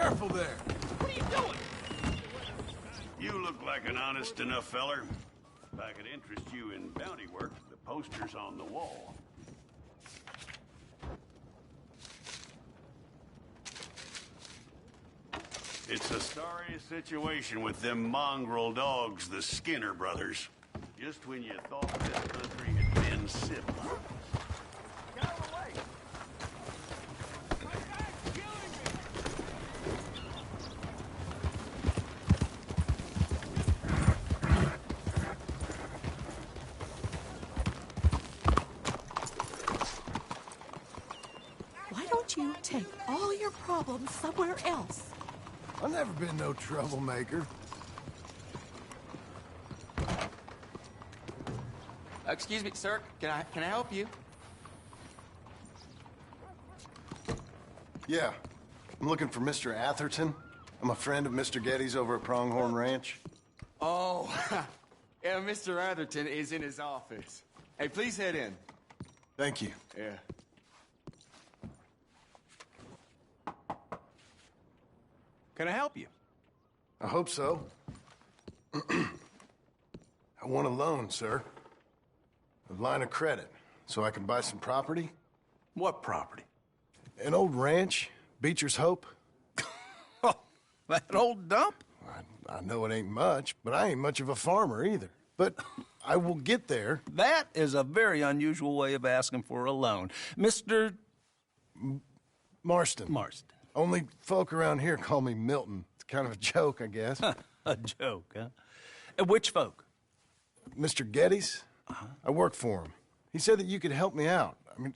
Careful there. What are you doing? You look like an honest enough feller. If I could interest you in bounty work, the poster's on the wall. It's a sorry situation with them mongrel dogs, the Skinner brothers. Just when you thought this country had been civil. Get out of the way! My guy's killing me! Why don't you take all your problems somewhere else? I've never been no troublemaker. Excuse me, sir. Can I help you? Yeah. I'm looking for Mr. Atherton. I'm a friend of Mr. Getty's over at Pronghorn Ranch. Oh, yeah, Mr. Atherton is in his office. Hey, please head in. Thank you. Yeah. Can I help you? I hope so. I want a loan, sir. A line of credit, so I can buy some property. What property? An old ranch, Beecher's Hope. Oh, that old dump? I know it ain't much, but I ain't much of a farmer either. But I will get there. That is a very unusual way of asking for a loan. Mr. Marston. Marston. Only folk around here call me Milton. It's kind of a joke, I guess. A joke, huh? Which folk? Mr. Getty's? I work for him. He said that you could help me out. I mean,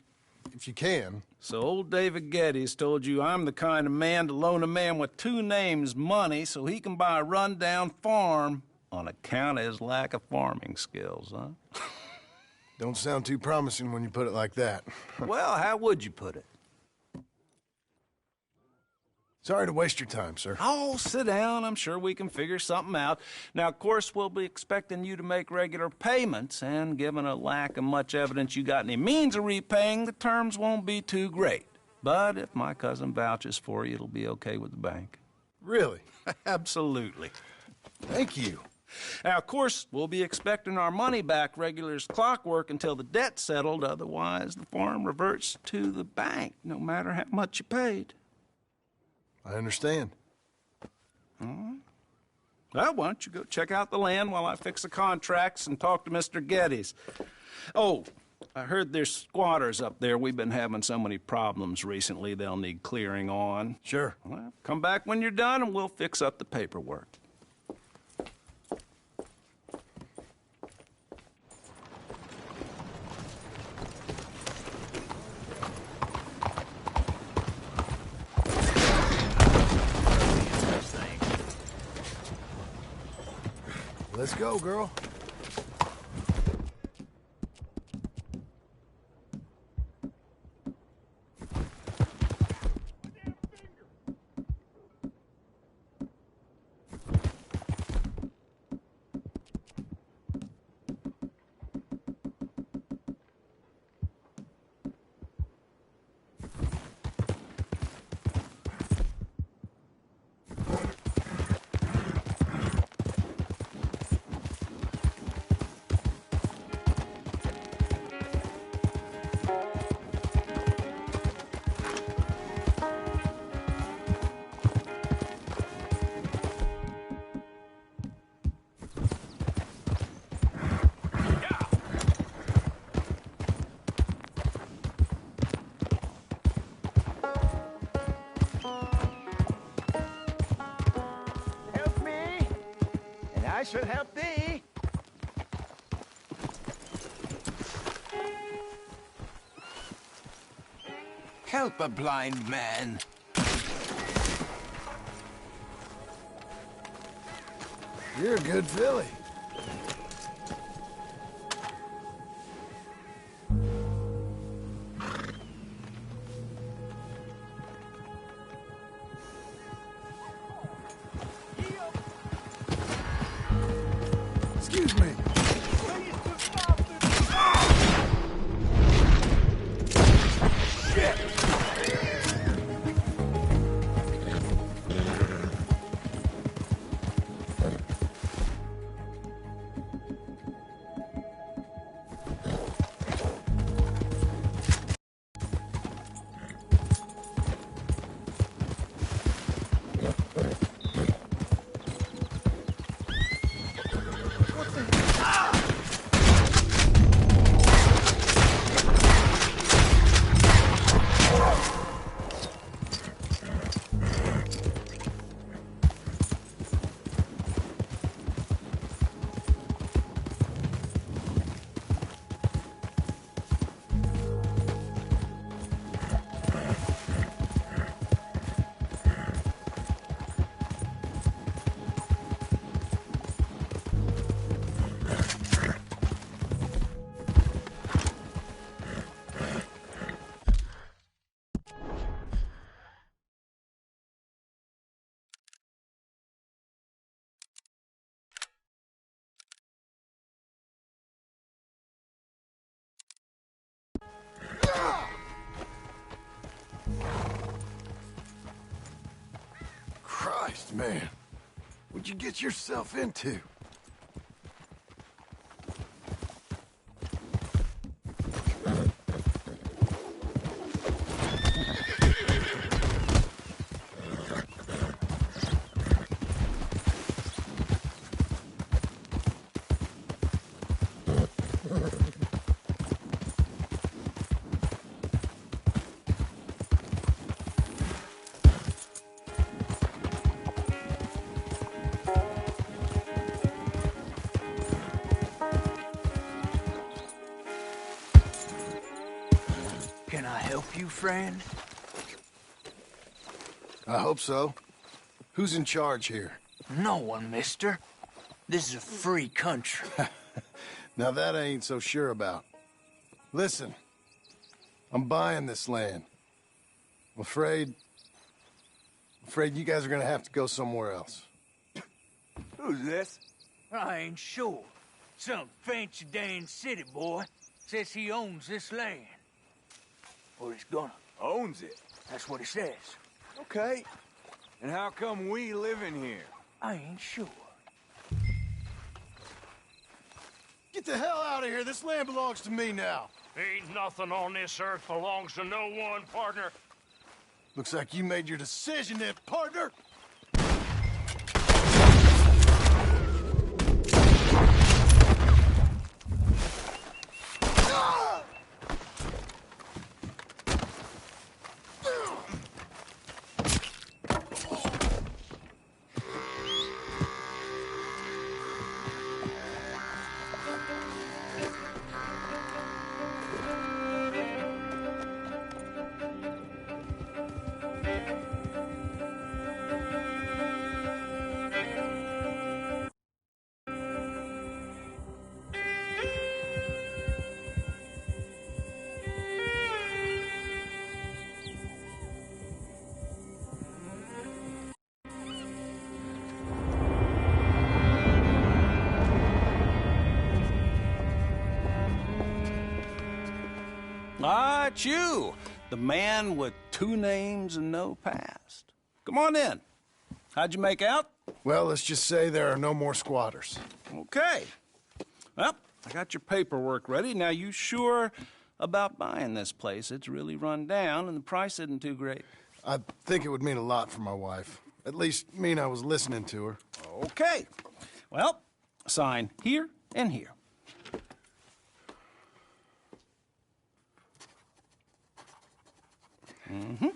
if you can. So old David Getty's told you I'm the kind of man to loan a man with two names money so he can buy a rundown farm on account of his lack of farming skills, huh? Don't sound too promising when you put it like that. Well, how would you put it? Sorry to waste your time, sir. Oh, sit down. I'm sure we can figure something out. Now, of course, we'll be expecting you to make regular payments, and given a lack of much evidence you got any means of repaying, the terms won't be too great. But if my cousin vouches for you, it'll be okay with the bank. Really? Absolutely. Thank you. Now, of course, we'll be expecting our money back regular as clockwork until the debt's settled. Otherwise, the farm reverts to the bank, no matter how much you paid. I understand. Well, why don't you go check out the land while I fix the contracts and talk to Mr. Getty's. Oh, I heard there's squatters up there. We've been having so many problems recently, they'll need clearing on. Sure. Well, come back when you're done and we'll fix up the paperwork. Let's go, girl. Help me, and I shall help thee. Help a blind man. You're a good filly. Excuse me. man. What'd you get yourself into? Can I help you, friend? I hope so. Who's in charge here? No one, mister. This is a free country. Now that I ain't so sure about. Listen, I'm buying this land. I'm afraid you guys are gonna have to go somewhere else. Who's this? I ain't sure. Some fancy Dan city boy says he owns this land. Or he's gonna. Owns it. That's what he says. Okay. And how come we live in here? I ain't sure. Get the hell out of here. This land belongs to me now. Ain't nothing on this earth belongs to no one, partner. Looks like you made your decision then, partner. Ah, it's you, the man with 2 names and no past. Come on in. How'd you make out? Well, let's just say there are no more squatters. Okay. Well, I got your paperwork ready. Now, you sure about buying this place? It's really run down, and the price isn't too great. I think it would mean a lot for my wife. At least mean I was listening to her. Okay. Well, sign here and here. Mm-hmm.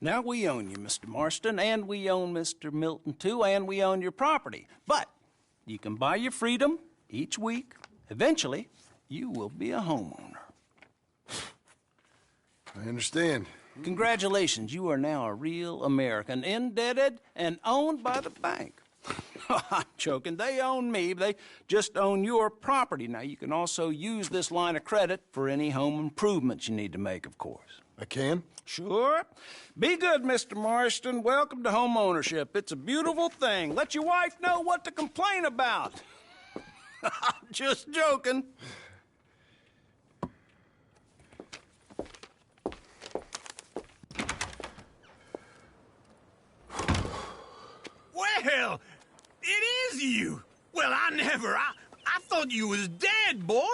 Now, we own you, Mr. Marston, and we own Mr. Milton, too, and we own your property. But you can buy your freedom each week. Eventually, you will be a homeowner. I understand. Congratulations, you are now a real American, indebted and owned by the bank. I'm joking. They own me. They just own your property. Now, you can also use this line of credit for any home improvements you need to make, of course. I can? Sure. Be good, Mr. Marston. Welcome to home ownership. It's a beautiful thing. Let your wife know what to complain about. I'm just joking. Well, it is you. Well, I thought you was dead, boy.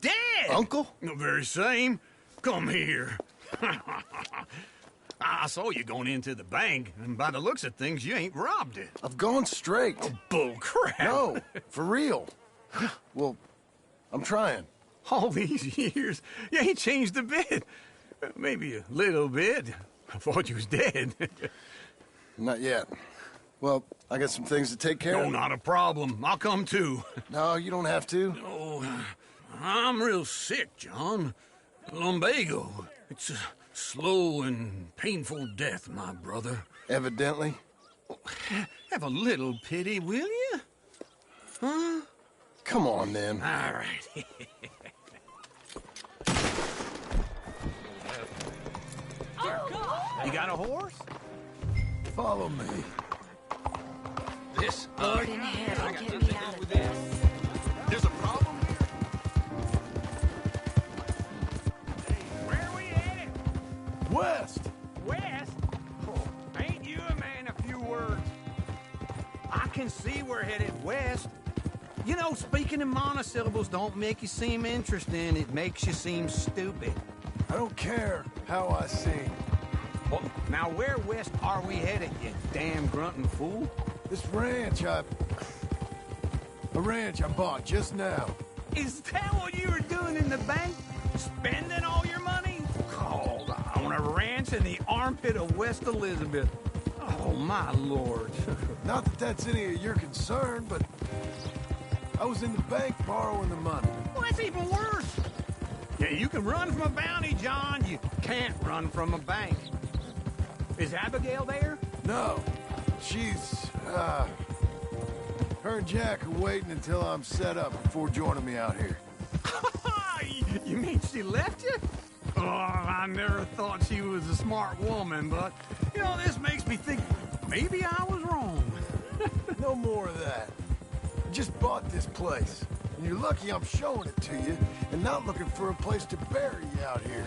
Dead. Uncle? The very same. Come here. I saw you going into the bank, and by the looks of things, you ain't robbed it. I've gone straight. Bull crap. No, for real. Well, I'm trying. All these years, you ain't changed a bit. Maybe a little bit. I thought you was dead. Not yet. Well, I got some things to take care No, of. not a problem. I'll come too. No, you don't have to. Oh, I'm real sick, John. Lumbago. It's a slow and painful death, my brother. Evidently. Have a little pity, will you? Huh? Come on, then. All right. You got a horse? Follow me. This? Lord in heaven, get me out of this. There's a problem here? Hey, where are we headed? West! West? Oh, ain't you a man of few words? I can see we're headed west. You know, speaking in monosyllables don't make you seem interesting. It makes you seem stupid. I don't care how I sing. Well, now where west are we headed, you damn grunting fool? This ranch I bought just now. Is that what you were doing in the bank? Spending all your money? Oh, on a ranch in the armpit of West Elizabeth. Oh, my lord. Not that that's any of your concern, but I was in the bank borrowing the money. Well, that's even worse. Yeah, you can run from a bounty, John. You can't run from a bank. Is Abigail there? No, she's, her and Jack are waiting until I'm set up before joining me out here. You mean she left you? Oh, I never thought she was a smart woman, but, you know, this makes me think maybe I was wrong. No more of that. I just bought this place, and you're lucky I'm showing it to you and not looking for a place to bury you out here.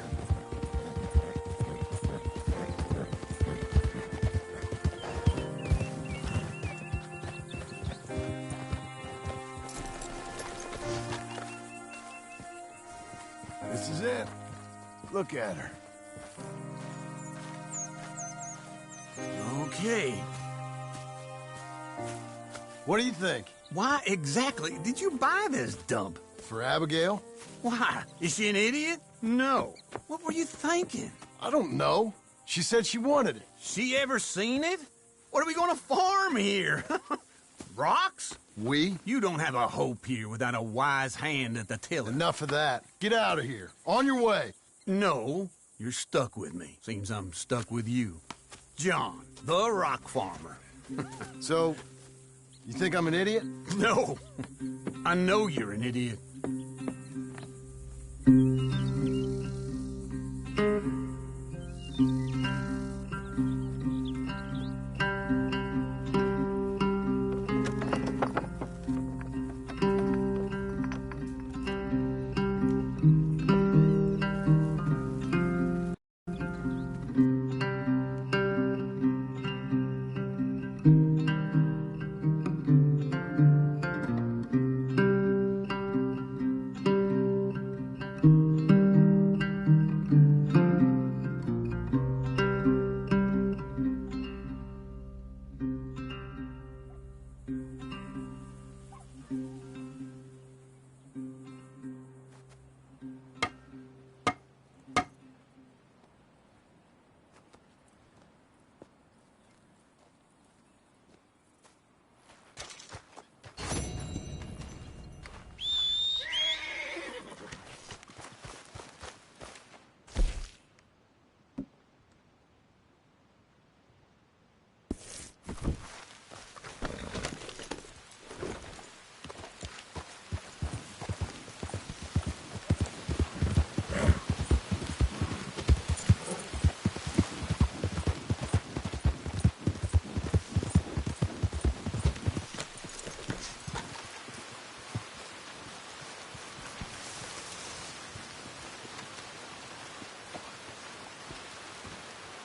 This is it. Look at her. Okay. What do you think? Why exactly did you buy this dump? For Abigail? Why? Is she an idiot? No. What were you thinking? I don't know. She said she wanted it. She ever seen it? What are we gonna farm here? Rocks? We? You don't have a hope here without a wise hand at the tiller. Enough of that. Get out of here. On your way. No, you're stuck with me. Seems I'm stuck with you. John, the rock farmer. So, you think I'm an idiot? No, I know you're an idiot.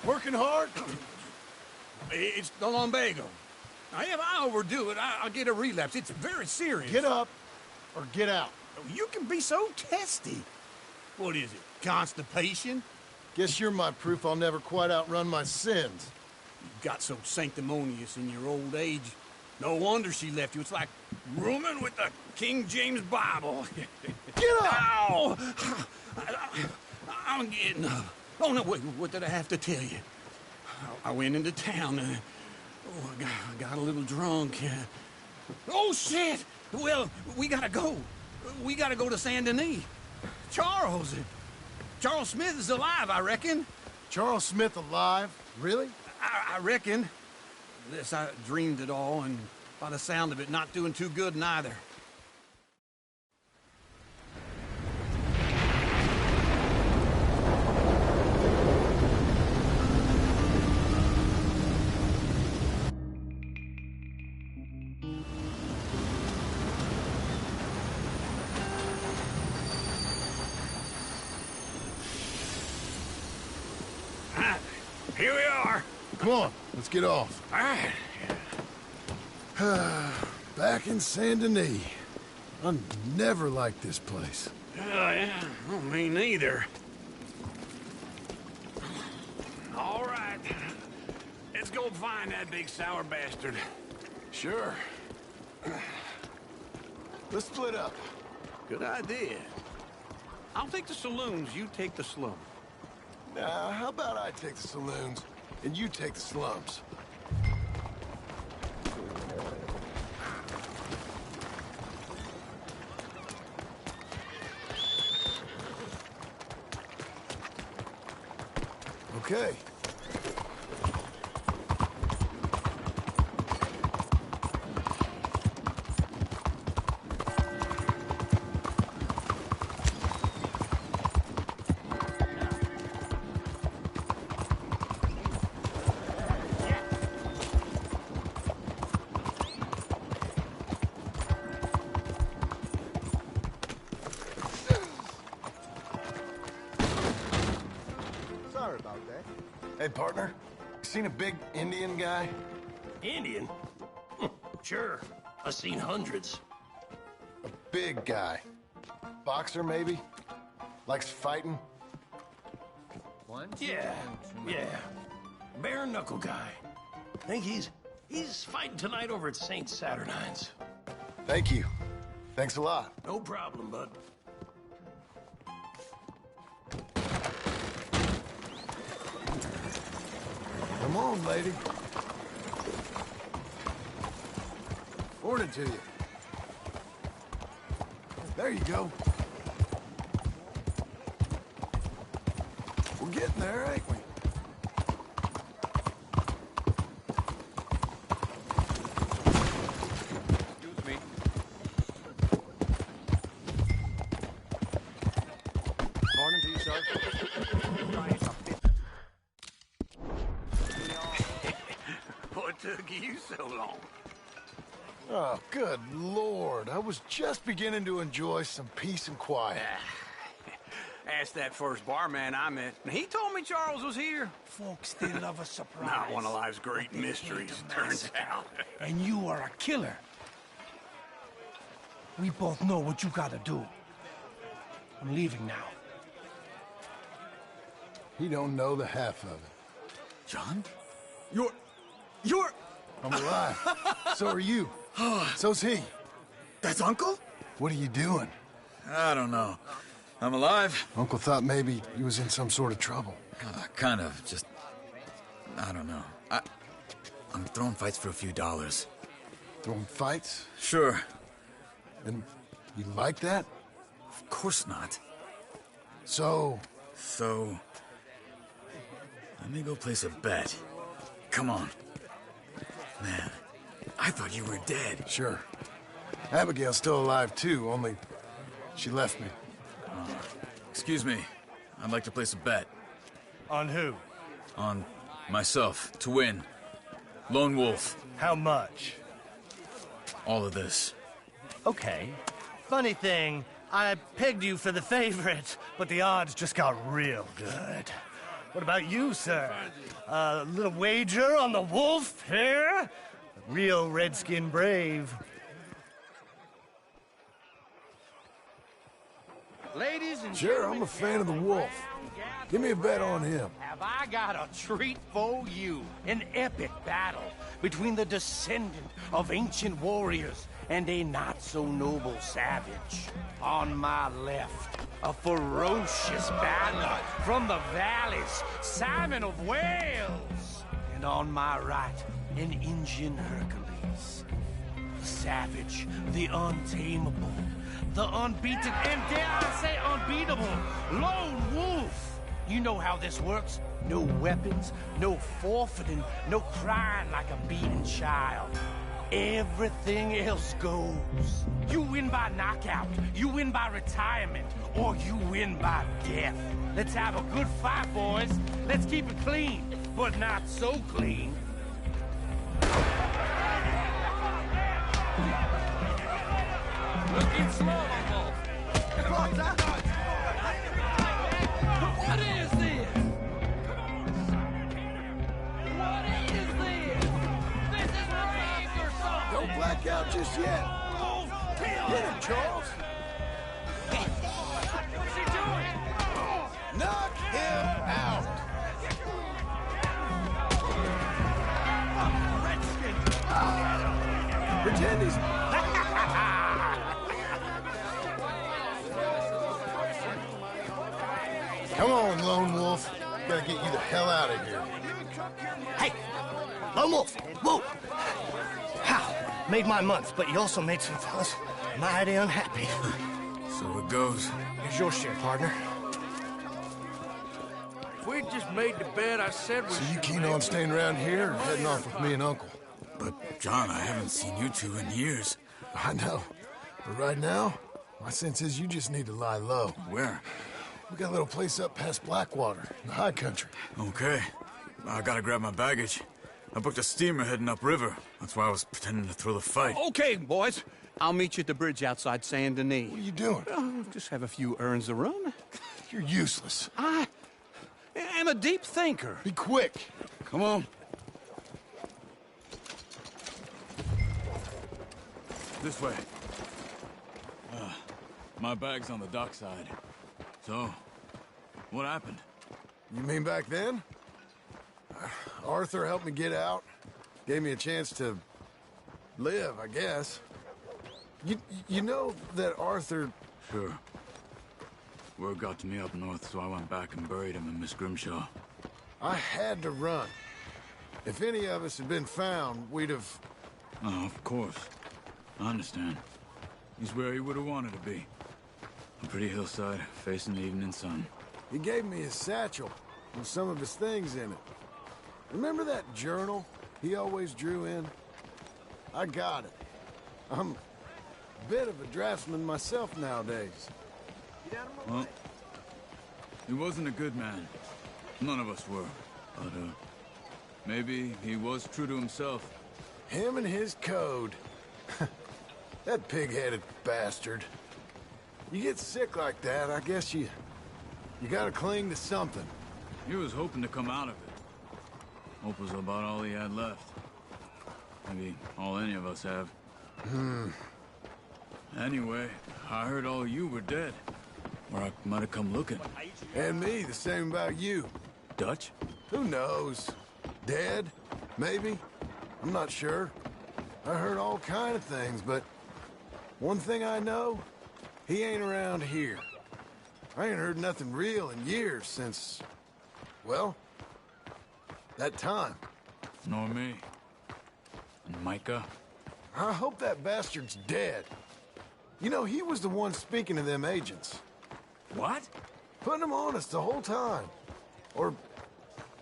Working hard? It's the lumbago. Now, if I overdo it, I'll get a relapse. It's very serious. Get up or get out. You can be so testy. What is it, constipation? Guess you're my proof I'll never quite outrun my sins. You got so sanctimonious in your old age. No wonder she left you. It's like rooming with the King James Bible. Get up! Ow! I'm getting up. Oh, no, wait, what did I have to tell you? I went into town. I got a little drunk. Oh, shit! Well, we gotta go. We gotta go to Saint Denis. Charles Smith is alive, I reckon. Charles Smith alive? Really? I reckon. This, I dreamed it all, and by the sound of it, not doing too good neither. come on. Let's get off. All right. Back in Saint Denis. I never liked this place. Yeah, well, me neither. All right. Let's go find that big sour bastard. Sure. Let's split up. Good idea. I'll take the saloons, you take the slum. Now, how about I take the saloons and you take the slums? Okay. Sorry about that. Hey, partner. Seen a big Indian guy? Indian? Sure. I've seen hundreds. A big guy. Boxer, maybe? Likes fighting? Yeah. Bare knuckle guy. Think he's fighting tonight over at St. Saturnine's. Thank you. Thanks a lot. No problem, bud. Come on, lady. Morning to you. There you go. We're getting there, ain't we? Excuse me. Morning to you, sir. What took you so long? Oh, good Lord. I was just beginning to enjoy some peace and quiet. Asked that first barman I met, and he told me Charles was here. Folks, they love a surprise. Not one of life's great mysteries, turns out. And you are a killer. We both know what you gotta do. I'm leaving now. He don't know the half of it. John? You're... I'm alive. So are you. So's he. That's Uncle? What are you doing? I don't know. I'm alive. Uncle thought maybe he was in some sort of trouble. Kind of. Just... I don't know. I'm throwing fights for a few dollars. Throwing fights? Sure. And you like that? Of course not. So, let me go place a bet. Come on. Man, I thought you were dead. sure. Abigail's still alive too, only she left me. Excuse me. I'd like to place a bet. On who? On myself, to win. Lone Wolf. How much? All of this. Okay. Funny thing, I pegged you for the favorite, but the odds just got real good. What about you, sir? A little wager on the wolf here? Real redskin brave. Ladies and Sure, I'm a fan of the wolf. Give me a bet on him. have I got a treat for you. An epic battle between the descendant of ancient warriors and a not-so-noble savage. On my left, a ferocious battler from the valleys, Simon of Wales. And on my right, an Indian Hercules. The savage, the untamable, the unbeaten, and dare I say unbeatable, Lone Wolf. You know how this works. No weapons, no forfeiting, no crying like a beaten child. Everything else goes. You win by knockout, you win by retirement, or you win by death. Let's have a good fight, boys. Let's keep it clean, but not so clean. Looking slow, Wolf. What is this? What is Don't black out just yet. Hit him, Charles. What's he doing? Knock him out. Pretend he's... Come on, Lone Wolf. Gotta get you the hell out of here. Hey, Lone Wolf, whoa! How? Made my month, but you also made some fellas mighty unhappy. So it goes. Here's your share, partner. If we'd just made the bed I said we So you should keen make, on staying around here or heading off with me and Uncle? But, John, I haven't seen you two in years. I know. But right now, my sense is you just need to lie low. Where? We got a little place up past Blackwater, in the high country. Okay. I gotta grab my baggage. I booked a steamer heading upriver. That's why I was pretending to throw the fight. Okay, boys. I'll meet you at the bridge outside Saint Denis. What are you doing? Just have a few errands to run. You're useless. I am a deep thinker. Be quick. Come on. This way. My bag's on the dockside. So, what happened? You mean back then? Arthur helped me get out. Gave me a chance to live, I guess. You know that Arthur... Sure. Word got to me up north, so I went back and buried him in Miss Grimshaw. I had to run. If any of us had been found, we'd have... Oh, of course. I understand. He's where he would have wanted to be. A pretty hillside, facing the evening sun. He gave me his satchel with some of his things in it. Remember that journal he always drew in? I got it. I'm a bit of a draftsman myself nowadays. Well, he wasn't a good man. None of us were. But, maybe he was true to himself. Him and his code. That pig-headed bastard. You get sick like that, I guess you gotta cling to something. He was hoping to come out of it. Hope was about all he had left. Maybe all any of us have. Anyway, I heard all you were dead. Or I might have come looking. And me, the same about you. Dutch? Who knows? Dead? Maybe? I'm not sure. I heard all kind of things, but one thing I know, he ain't around here. I ain't heard nothing real in years since, well, that time. Nor me. And Micah? I hope that bastard's dead. You know, he was the one speaking to them agents. What? Putting them on us the whole time. Or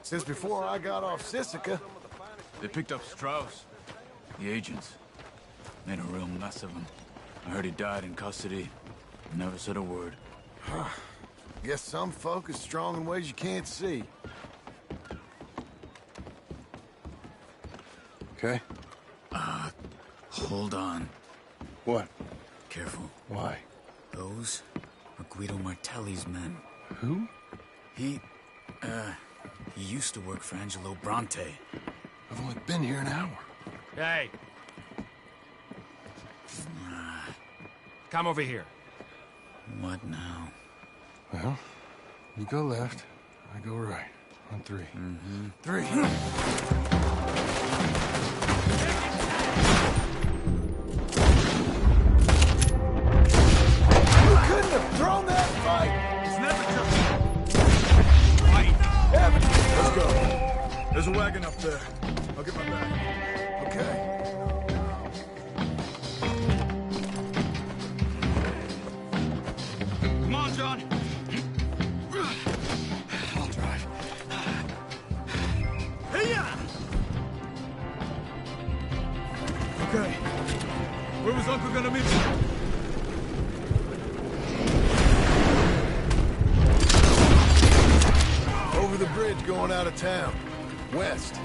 since before I got off Sisika. They picked up Strauss. The agents. Made a real mess of him. I heard he died in custody. Never said a word. Guess some folk is strong in ways you can't see. Okay? Hold on. What? Careful. Why? Those are Guido Martelli's men. Who? He used to work for Angelo Bronte. I've only been here an hour. Hey. Come over here. What now? Well, you go left, I go right. On three. Mm-hmm. 3. You couldn't have thrown that fight! It's never just... Fight! Evan, Let's go. There's a wagon up there. I'll get my bag. okay. Come on, John. I'll drive. Hey-ya! Okay. Where was Uncle gonna meet me? Over the bridge going out of town. West.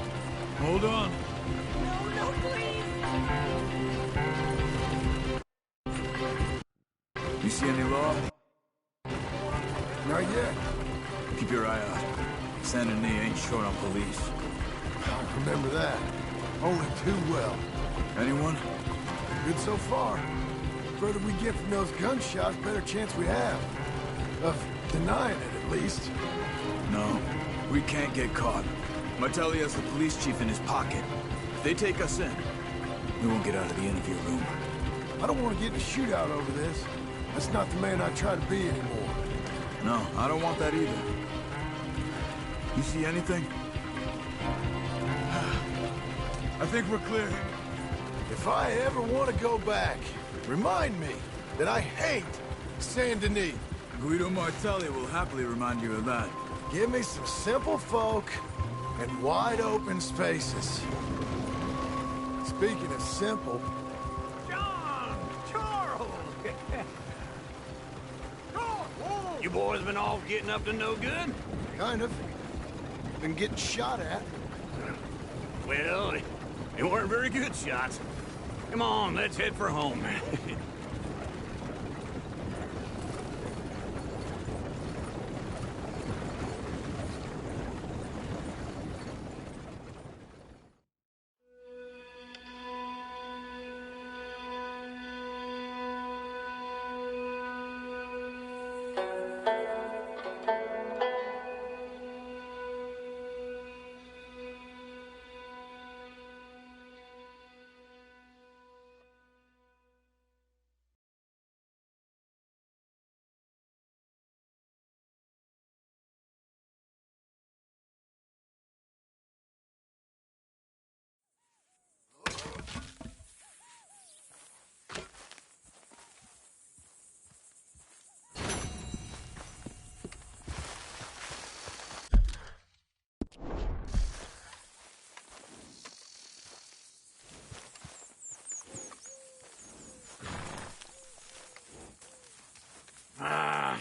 Hold on. No, please. You see any law? Not yet. Keep your eye out. Saint Denis ain't short on police. I remember that. Only too well. Anyone? Good so far. Further we get from those gunshots, better chance we have. Of denying it, at least. No, we can't get caught. Martelli has the police chief in his pocket. If they take us in, we won't get out of the interview room. I don't want to get in a shootout over this. That's not the man I try to be anymore. No, I don't want that either. You see anything? I think we're clear. If I ever want to go back, remind me that I hate Saint Denis. Guido Martelli will happily remind you of that. Give me some simple folk and wide open spaces. Speaking of simple... John! Charles! You boys been all getting up to no good? Kind of. Been getting shot at. Well, they weren't very good shots. Come on, let's head for home.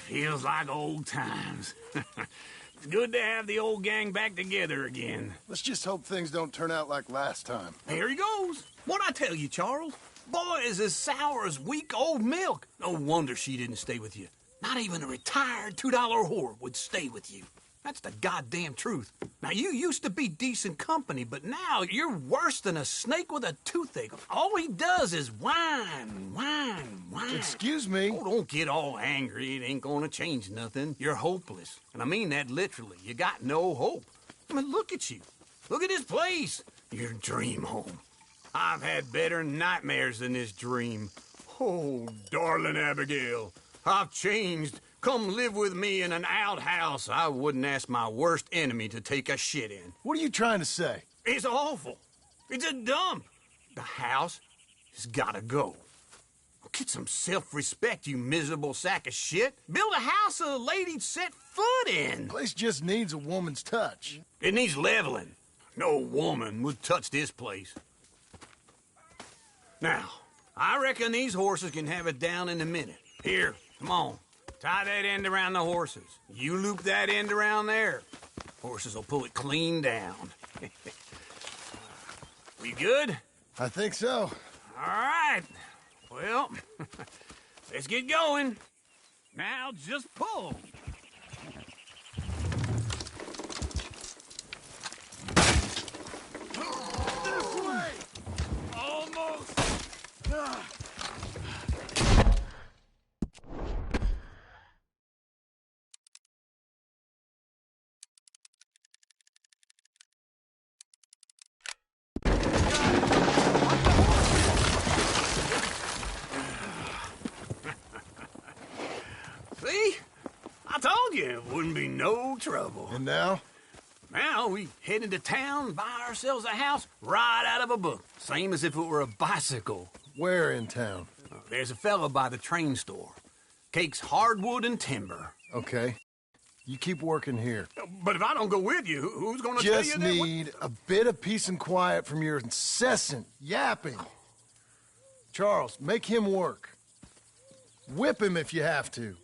Feels like old times. It's good to have the old gang back together again. Let's just hope things don't turn out like last time. There he goes. What'd I tell you, Charles? Boy is as sour as week-old milk. No wonder she didn't stay with you. Not even a retired $2 whore would stay with you. That's the goddamn truth. Now, you used to be decent company, but now you're worse than a snake with a toothache. All he does is whine, whine, whine. Excuse me? Oh, don't get all angry. It ain't gonna change nothing. You're hopeless. And I mean that literally. You got no hope. I mean, look at you. Look at this place. Your dream home. I've had better nightmares than this dream. Oh, darling Abigail, I've changed. Come live with me in an outhouse I wouldn't ask my worst enemy to take a shit in. What are you trying to say? It's awful. It's a dump. The house has gotta go. Get some self-respect, you miserable sack of shit. Build a house a lady'd set foot in. The place just needs a woman's touch. It needs leveling. No woman would touch this place. Now, I reckon these horses can have it down in a minute. Here, come on. Tie that end around the horses. You loop that end around there. Horses will pull it clean down. We good? I think so. All right. Well, let's get going. Now just pull. This way! Almost. See? I told you it wouldn't be no trouble. And now? Now we head into town, buy ourselves a house right out of a book. Same as if it were a bicycle. Where in town? There's a fella by the train store. Cakes hardwood and timber. Okay. You keep working here. But if I don't go with you, who's gonna tell you Just that? need a bit of peace and quiet from your incessant yapping. Charles, make him work. Whip him if you have to.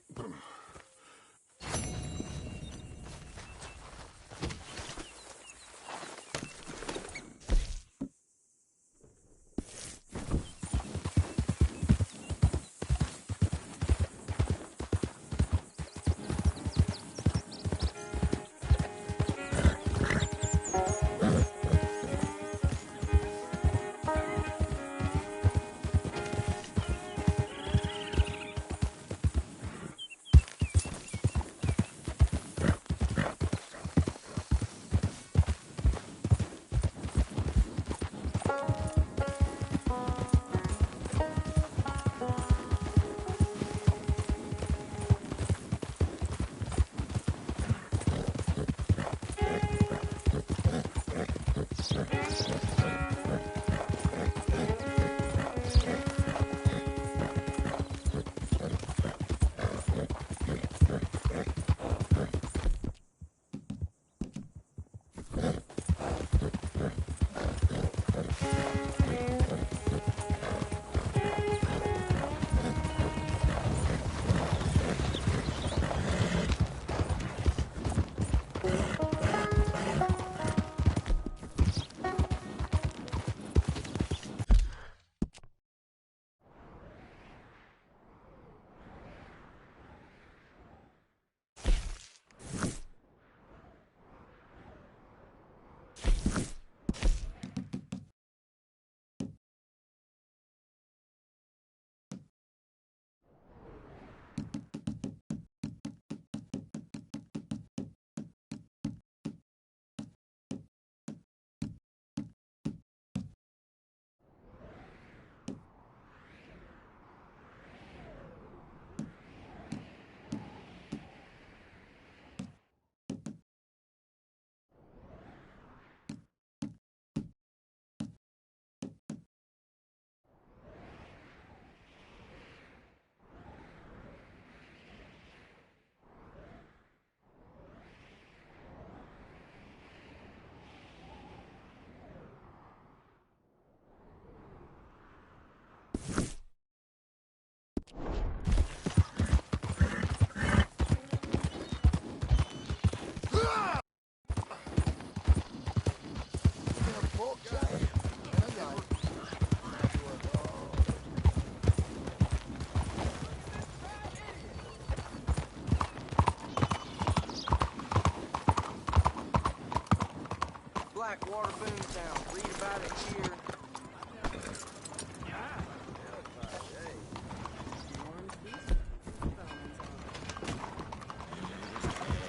out of here.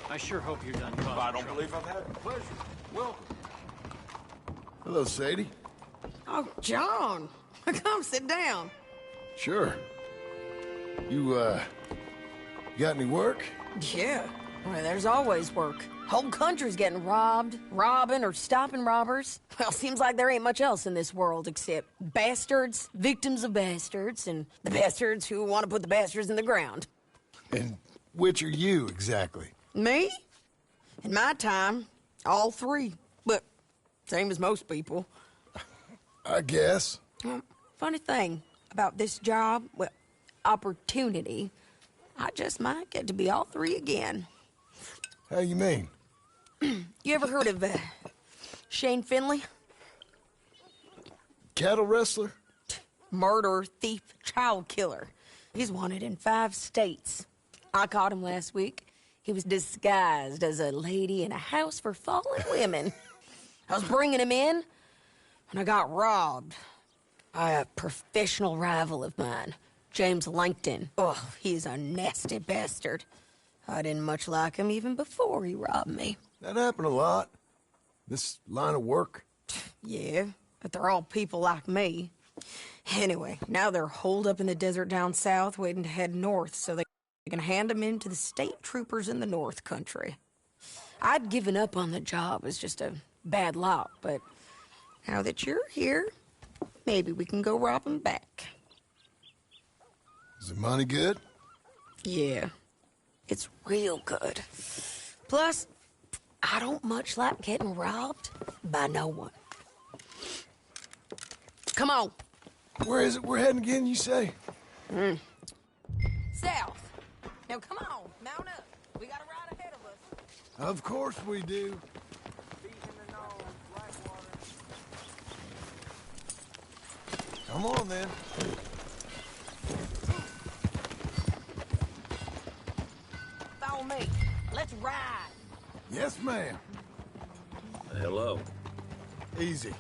I sure hope you're done causing I don't trouble. believe I've had the pleasure. Welcome. Hello, Sadie. Oh, John. Come sit down. Sure. You got any work? Yeah. Well, there's always work. Whole country's getting robbed, robbing, or stopping robbers. Well, seems like there ain't much else in this world except bastards, victims of bastards, and the bastards who want to put the bastards in the ground. And which are you, exactly? Me? In my time, all three. But same as most people. I guess. Funny thing about this job, well, opportunity, I just might get to be all three again. How you mean? You ever heard of Shane Finley? Cattle wrestler? Murderer, thief, child killer. He's wanted in 5 states. I caught him last week. He was disguised as a lady in a house for fallen women. I was bringing him in when I got robbed by a professional rival of mine, James Langton. Oh, he's a nasty bastard. I didn't much like him even before he robbed me. That happened a lot. This line of work. Yeah, but they're all people like me. Anyway, now they're holed up in the desert down south, waiting to head north so they can hand them in to the state troopers in the north country. I'd given up on the job as just a bad lot, but now that you're here, maybe we can go rob them back. Is the money good? Yeah, it's real good. Plus, I don't much like getting robbed by no one. Come on. Where is it we're heading again, you say? South. Now come on, mount up. We got a ride ahead of us. Of course we do. Come on, then. Follow me. Let's ride. Yes, ma'am. Hello. Easy.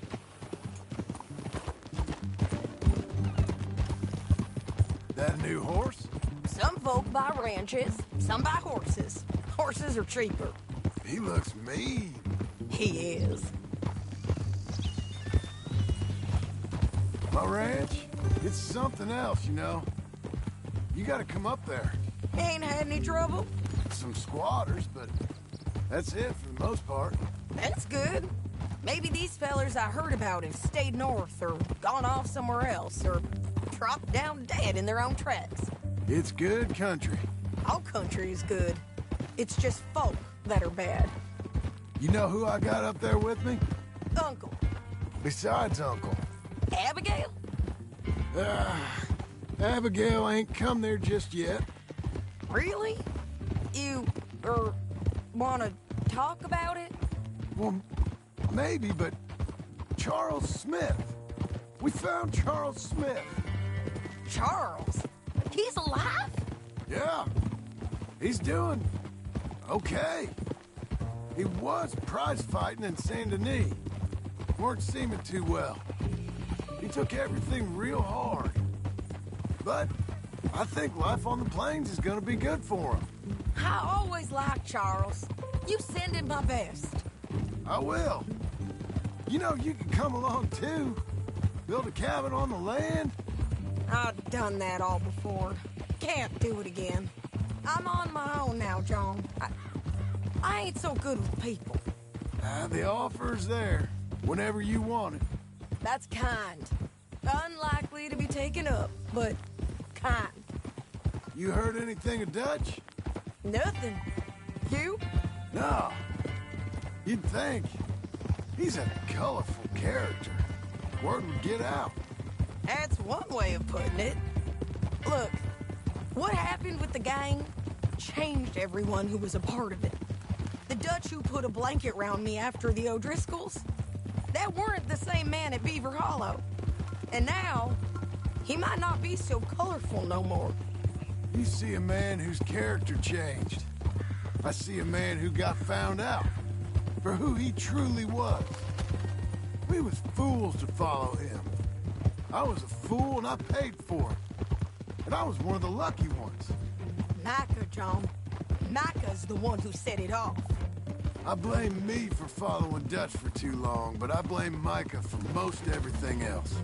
That a new horse? Some folk buy ranches, some buy horses. Horses are cheaper. He looks mean. He is. My ranch? It's something else, you know. You gotta come up there. Ain't had any trouble? Some squatters, but that's it for the most part. That's good. Maybe these fellers I heard about have stayed north or gone off somewhere else or dropped down dead in their own tracks. It's good country. All country is good. It's just folk that are bad. You know who I got up there with me? Uncle. Besides Uncle. Abigail? Abigail ain't come there just yet. Really? You, wanna talk about it? Well, maybe, but Charles Smith. We found Charles Smith. Charles? He's alive? Yeah. He's doing okay. He was prize fighting in Saint Denis. Weren't seeming too well. He took everything real hard. But I think life on the plains is gonna be good for him. I always liked Charles. You send him my best. I will. You know, you can come along too. Build a cabin on the land. I've done that all before. Can't do it again. I'm on my own now, John. I ain't so good with people. The offer's there, whenever you want it. That's kind. Unlikely to be taken up, but kind. You heard anything of Dutch? Nothing. You? No. You'd think. He's a colorful character. Word would get out. That's one way of putting it. Look, what happened with the gang changed everyone who was a part of it. The Dutch who put a blanket round me after the O'Driscolls, that weren't the same man at Beaver Hollow. And now, he might not be so colorful no more. You see a man whose character changed. I see a man who got found out for who he truly was. We We was fools to follow him. I was a fool and I paid for it. And I was one of the lucky ones. Micah, John. Micah's the one who set it off. I blame me for following Dutch for too long, but I blame Micah for most everything else.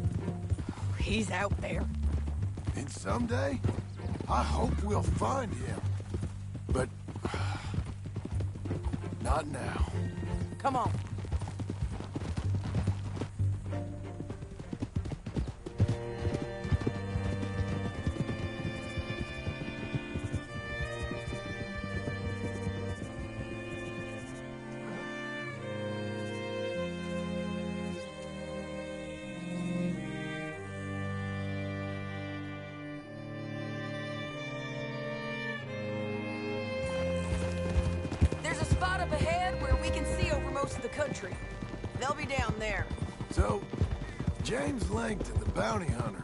He's out there. And someday, I hope we'll find him. But... not now. Come on. There's a spot up ahead where we can see over most of the country. They'll be down there. So, James Langton, the bounty hunter,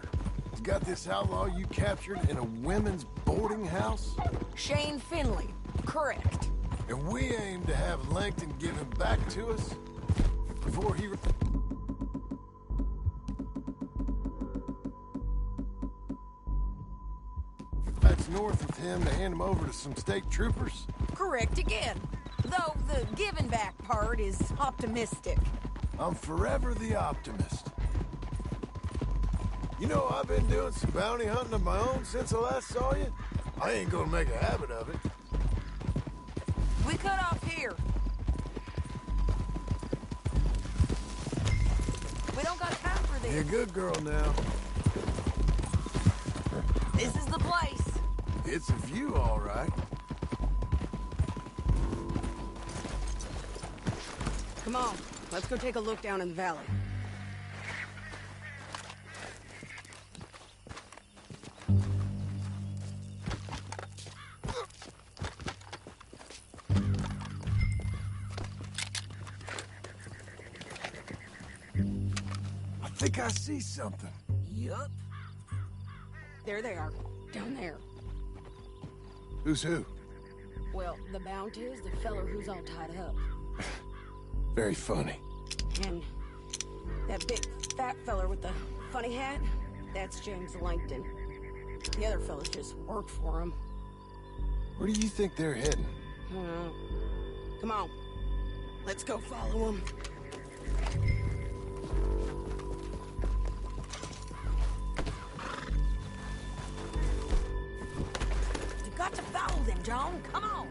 has got this outlaw you captured in a women's boarding house? Shane Finley. Correct. And we aim to have Langton give him back to us before he... That's north with him to hand him over to some state troopers? Correct again. Though the giving back part is optimistic. I'm forever the optimist. You know, I've been doing some bounty hunting of my own since I last saw you. I ain't gonna make a habit of it. We cut off here. We don't got time for this. You're a good girl now. This is the place. It's a view, all right. Come on, let's go take a look down in the valley. I think I see something. Yup. There they are, down there. Who's who? Well, the bounty is the feller who's all tied up. Very funny. And that big fat feller with the funny hat, that's James Langton. The other fellas just work for him. Where do you think they're heading? I don't know. Come on, let's go follow them. You got to follow them, John. Come on.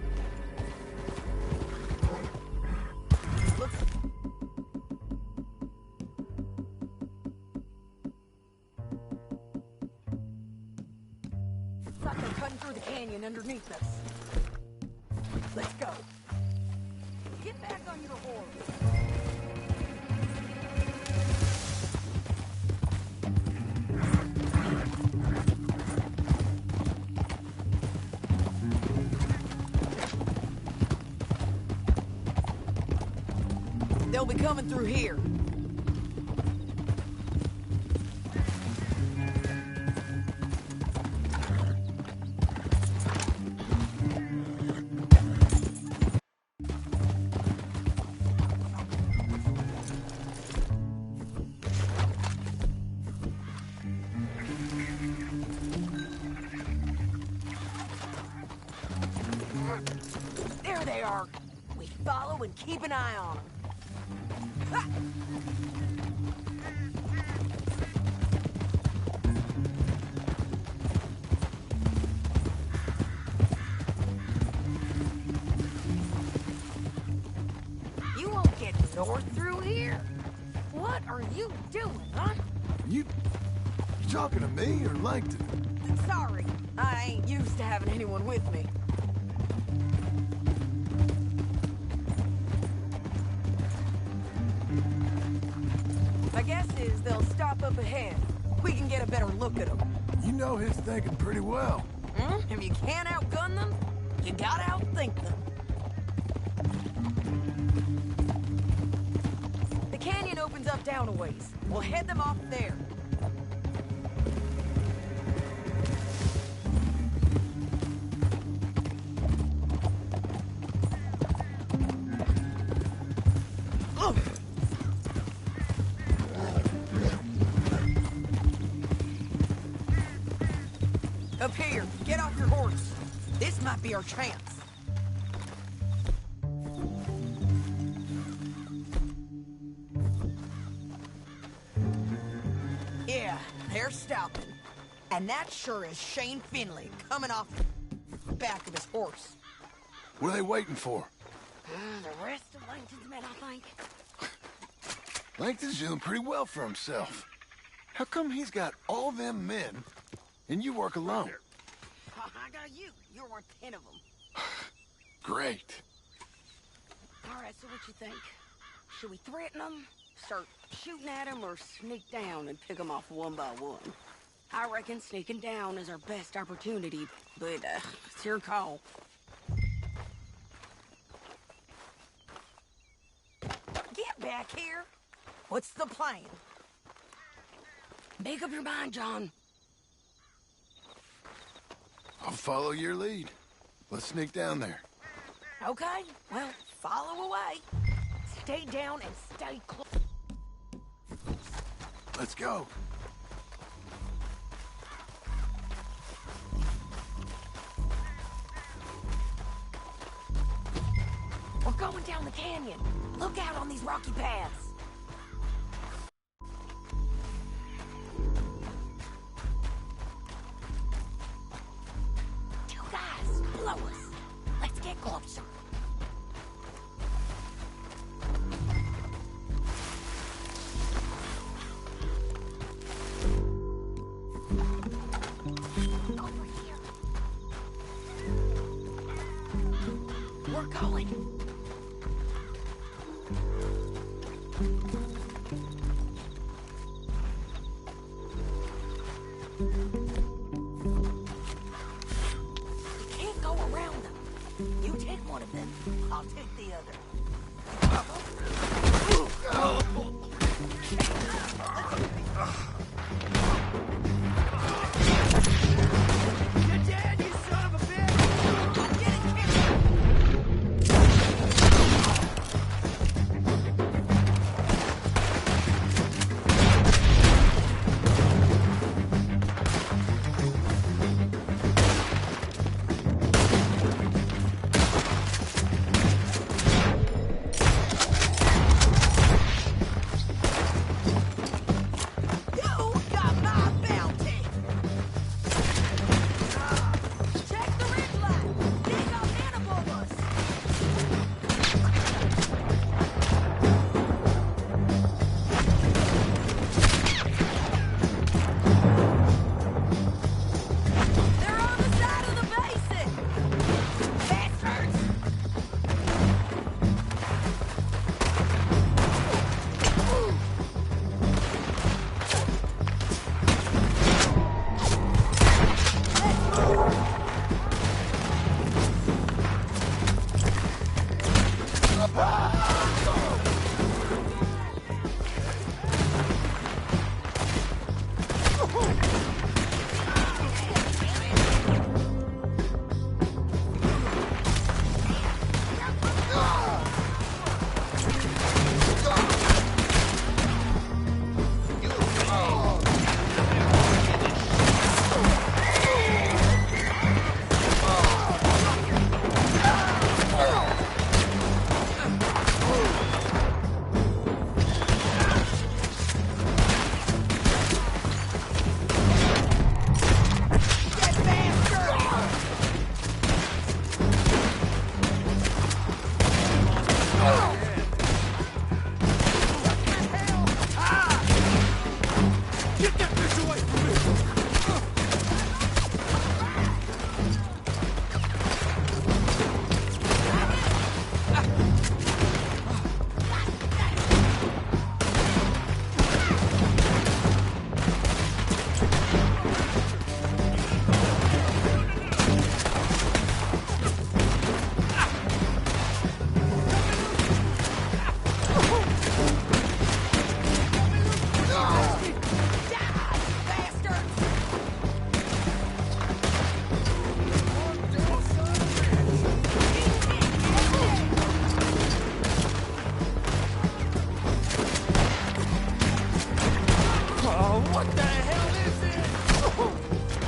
Look. It's like they're cutting through the canyon underneath us. Let's go. Get back on your horse. They'll be coming through here. There they are. We follow and keep an eye on them. Ha! You won't get north through here? What are you doing, huh? You talking to me or Langton? Sorry, I ain't used to having anyone with me. My guess is they'll stop up ahead. We can get a better look at them. You know his thinking pretty well. If you can't outgun them, you gotta outthink them. The canyon opens up down a ways. We'll head them off there. Up here, get off your horse. This might be our chance. Yeah, they're stopping. And that sure is Shane Finley coming off the back of his horse. What are they waiting for? The rest of Langton's men, I think. Langton's doing pretty well for himself. How come he's got all them men, and you work alone? I got you. You're worth 10 of them. Great. All right, so what you think? Should we threaten them, start shooting at them, or sneak down and pick them off one by one? I reckon sneaking down is our best opportunity, but it's your call. Get back here. What's the plan? Make up your mind, John. I'll follow your lead. Let's sneak down there. Okay, well, follow away. Stay down and stay close. Let's go. We're going down the canyon. Look out on these rocky paths. Two guys below us. Let's get closer. Over here. We're going. Can't go around them. You take one of them, I'll take the other. You're dead, you son of a bitch! I'm getting killed! You got my bounty! Check the ridge line! They got men above us! They're on the side of the basin! Bastards! Get that bitch away from me! What the hell is this?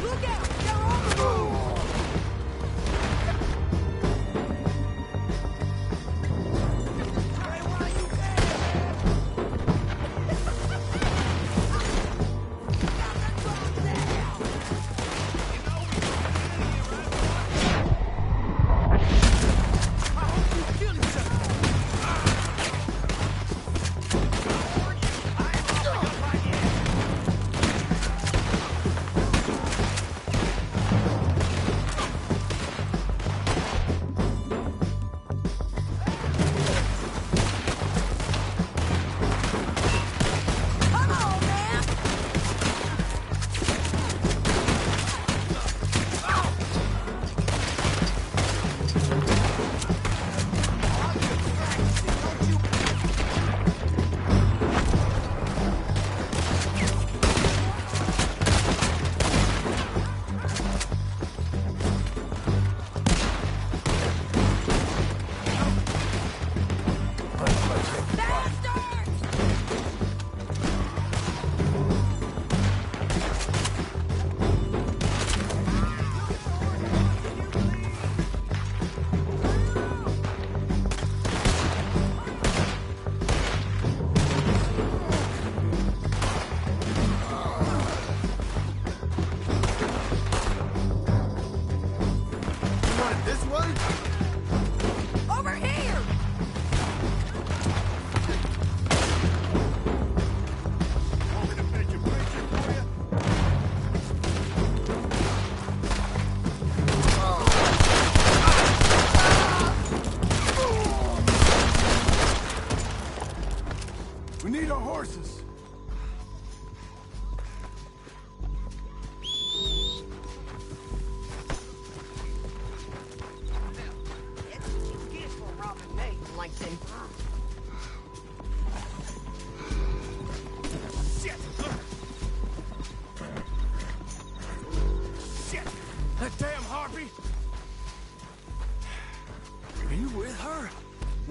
Look out! They're on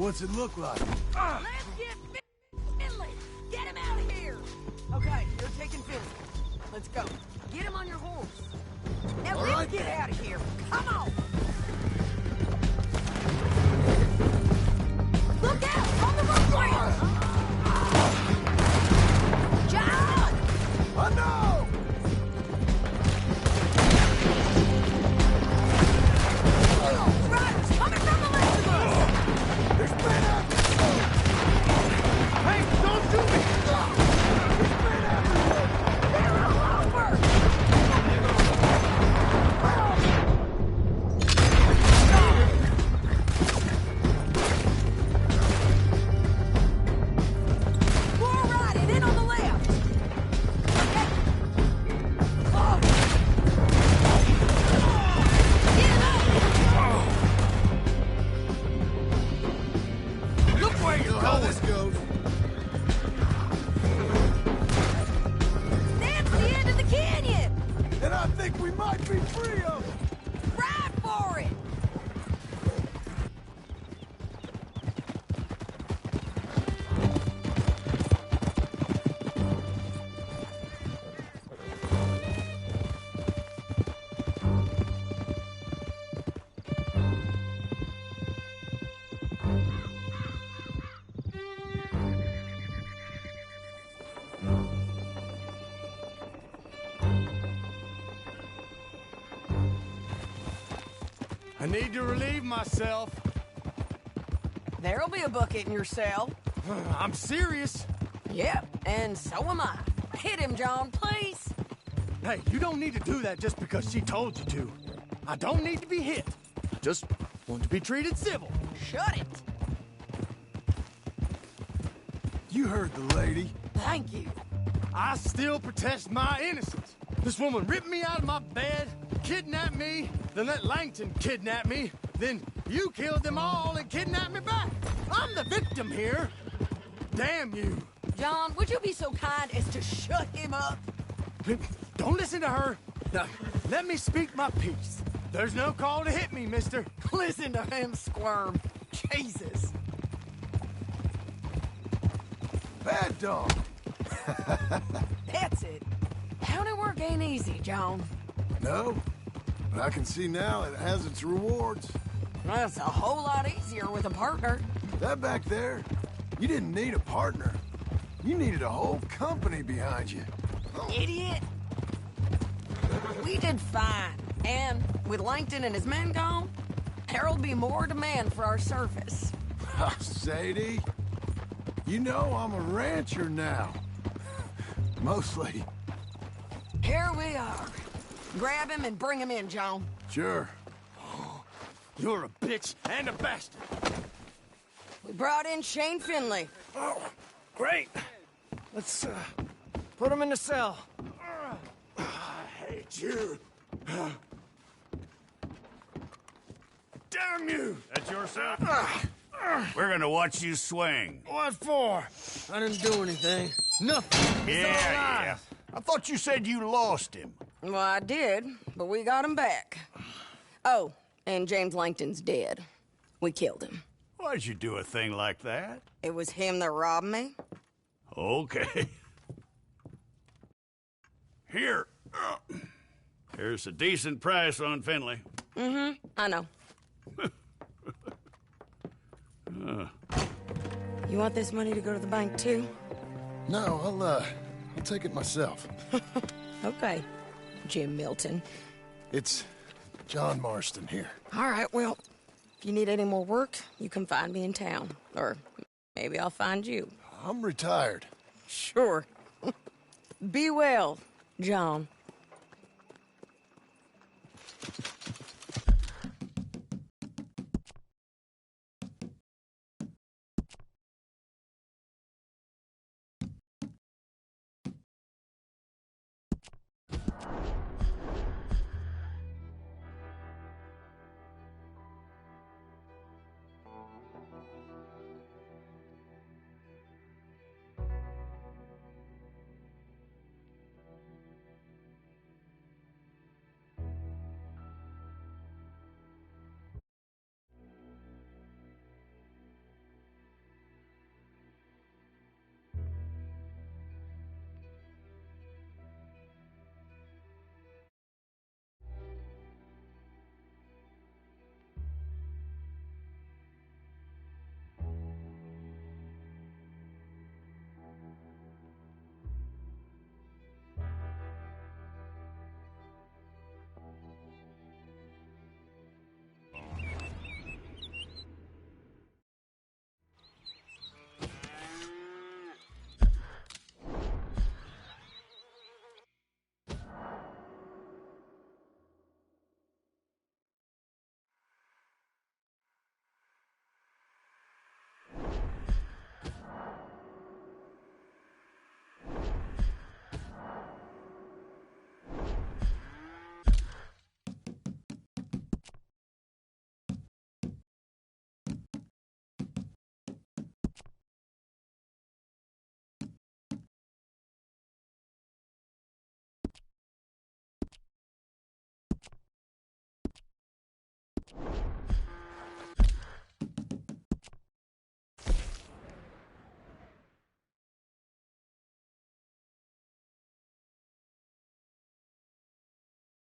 What's it look like? Let's get Finley! Get him out of here! Okay, you're taking Finley. Let's go. Get him on your horse. Now All let's right, get out of here. Come on! Look out! On the roadway! John! Oh, no! Riders coming from the left of us! There's men after you! Hey, don't do me! There's men after you! They're all over! More riding in on the left! Oh. Get up! Look where you're How going! this goes? That's the end of the canyon! And I think we might be free of them! Ride for it! I need to relieve myself. There'll be a bucket in your cell. I'm serious. Yep, and so am I. Hit him, John, please. Hey, you don't need to do that just because she told you to. I don't need to be hit. I just want to be treated civil. Shut it. You heard the lady. Thank you. I still protest my innocence. This woman ripped me out of my bed, kidnapped me, then let Langton kidnap me, then you killed them all and kidnapped me back. I'm the victim here. Damn you. John, would you be so kind as to shut him up? Don't listen to her. Now, let me speak my piece. There's no call to hit me, mister. Listen to him squirm. Jesus. Bad dog. That's it. County work ain't easy, John. No, but I can see now it has its rewards. That's a whole lot easier with a partner. That back there, you didn't need a partner. You needed a whole company behind you. Idiot. We did fine. And with Langton and his men gone, there'll be more demand for our service. Sadie, you know I'm a rancher now. Mostly. Here we are. Grab him and bring him in, John. Sure. You're a bitch and a bastard. We brought in Shane Finley. Oh, great. Let's put him in the cell. I hate you. Damn you! That's your cell? We're gonna watch you swing. What for? I didn't do anything. Nothing. Yeah. I thought you said you lost him. Well, I did, but we got him back. Oh, and James Langton's dead. We killed him. Why'd you do a thing like that? It was him that robbed me. Okay. Here. Here's a decent price on Finley. Mm-hmm, I know. You want this money to go to the bank, too? No, I'll take it myself. Okay, Jim Milton. It's John Marston here. All right, well, if you need any more work, you can find me in town. Or maybe I'll find you. I'm retired. Sure. Be well, John.